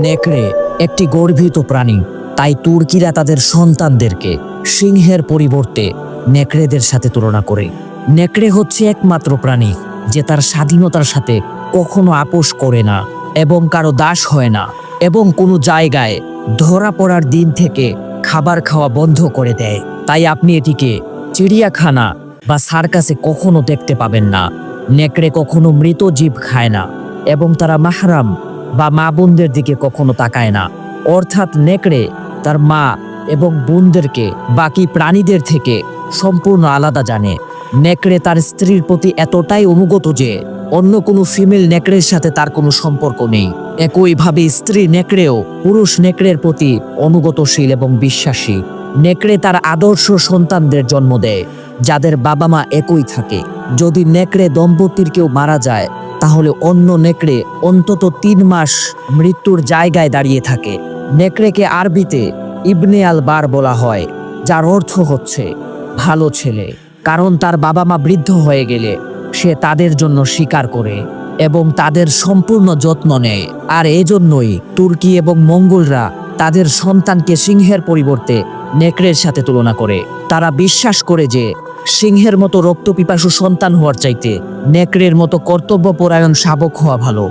নেকড়ে একটি গর্বিত প্রাণী, তাই তুর্কিরা তাদের সন্তানদেরকে সিংহের পরিবর্তে নেকড়েদের সাথে তুলনা করে। নেকড়ে হচ্ছে একমাত্র প্রাণী যে তার স্বাধীনতার সাথে কখনো আপোষ করে না এবং কারো দাস হয় না, এবং কোনো জায়গায় ধরা পড়ার দিন থেকে খাবার খাওয়া বন্ধ করে দেয়। তাই আপনি এটিকে চিড়িয়াখানা বা সার্কাসে কখনো দেখতে পাবেন না। নেকড়ে কখনো মৃত জীব খায় না এবং তারা মাহরাম বা মা বোনদের দিকে কখনো তাকায় না। অর্থাৎ নেকড়ে তার মা এবং বোনদেরকে বাকি প্রাণীদের থেকে সম্পূর্ণ আলাদা জানে। নেকড়ে তার স্ত্রীর প্রতি এতটাই অনুগত যে অন্য কোনো ফিমেল নেকড়ের সাথে তার কোনো সম্পর্ক নেই। একইভাবে স্ত্রী নেকড়েও পুরুষ নেকড়ের প্রতি অনুগতশীল এবং বিশ্বাসী। নেকড়ে তার আদর্শ সন্তানদের জন্ম দেয় যাদের বাবা মা একই থাকে। যদি নেকড়ে দম্পতির কেউ মারা যায় তাহলে অন্য নেকড়ে অন্তত 3 মাস মৃত্যুর জায়গায় দাঁড়িয়ে থাকে। নেকড়েকে আরবিতে ইবনে আল বার বলা হয়, যার অর্থ হচ্ছে ভালো ছেলে, কারণ তার বাবা মা বৃদ্ধ হয়ে গেলে সে তাদের জন্য শিকার করে এবং তাদের সম্পূর্ণ যত্ন নেয়। আর এজন্যই তুর্কি এবং মঙ্গোলরা তাদের সন্তানকে সিংহের পরিবর্তে নেকড়ের সাথে তুলনা করে। তারা বিশ্বাস করে যে সিংহের মতো রক্তপিপাসু সন্তান হওয়ার চাইতে নেকড়ের মতো কর্তব্যপরায়ণ শাবক হওয়া ভালো।